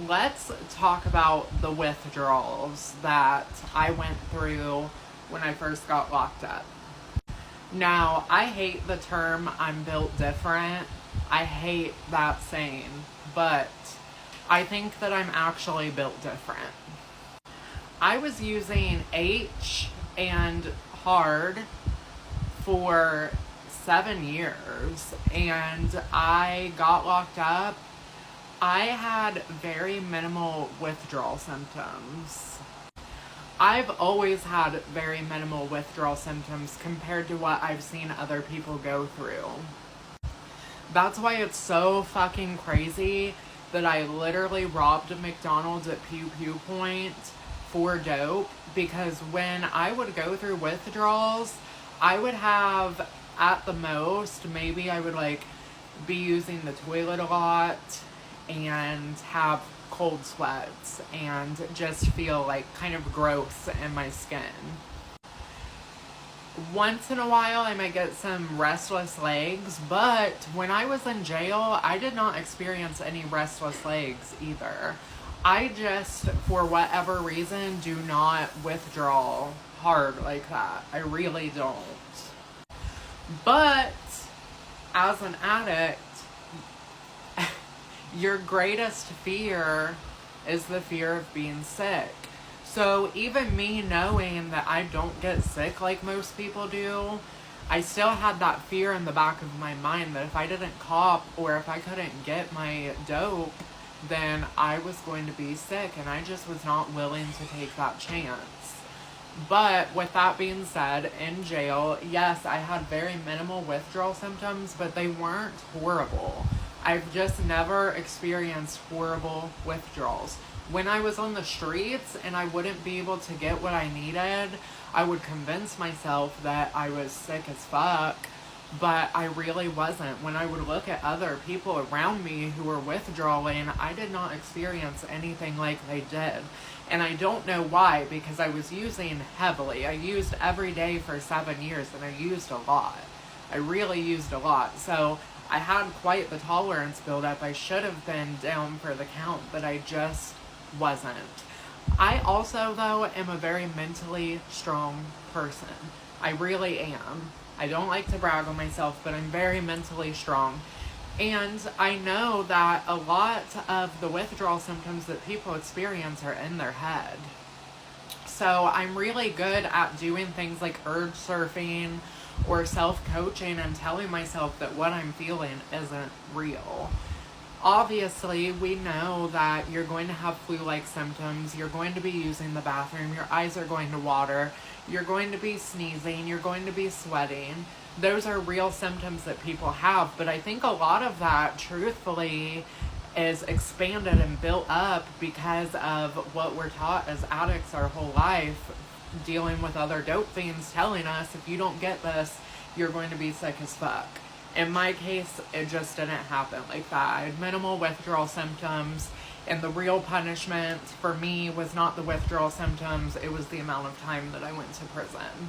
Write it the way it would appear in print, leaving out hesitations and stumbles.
let's talk about the withdrawals that I went through when I first got locked up. Now, I hate the term "I'm built different." I hate that saying, but I think that I'm actually built different. I was using H and hard for 7 years, and I got locked up. I had very minimal withdrawal symptoms. I've always had very minimal withdrawal symptoms compared to what I've seen other people go through. That's why it's so fucking crazy that I literally robbed a McDonald's at Pew Pew Point for dope, because when I would go through withdrawals, I would have, at the most, maybe I would be using the toilet a lot and have cold sweats and just feel kind of gross in my skin. Once in a while I might get some restless legs, but when I was in jail, I did not experience any restless legs either. I just, for whatever reason, do not withdraw hard like that. I really don't. But as an addict, your greatest fear is the fear of being sick. So even me knowing that I don't get sick like most people do, I still had that fear in the back of my mind that if I didn't cop or if I couldn't get my dope, then I was going to be sick, and I just was not willing to take that chance. But with that being said, in jail, yes, I had very minimal withdrawal symptoms, but they weren't horrible. I've just never experienced horrible withdrawals. When I was on the streets and I wouldn't be able to get what I needed, I would convince myself that I was sick as fuck, but I really wasn't. When I would look at other people around me who were withdrawing, I did not experience anything like they did. And I don't know why, because I was using heavily. I used every day for 7 years, and I used a lot. I really used a lot. So I had quite the tolerance build up. I should have been down for the count, but I just wasn't. I also, though, am a very mentally strong person. I really am. I don't like to brag on myself, but I'm very mentally strong. And I know that a lot of the withdrawal symptoms that people experience are in their head. So I'm really good at doing things like urge surfing or self-coaching and telling myself that what I'm feeling isn't real. Obviously, we know that you're going to have flu-like symptoms, you're going to be using the bathroom, your eyes are going to water, you're going to be sneezing, you're going to be sweating. Those are real symptoms that people have, but I think a lot of that, truthfully, is expanded and built up because of what we're taught as addicts our whole life, dealing with other dope fiends telling us, if you don't get this, you're going to be sick as fuck. In my case, it just didn't happen like that. I had minimal withdrawal symptoms, and the real punishment for me was not the withdrawal symptoms, it was the amount of time that I went to prison.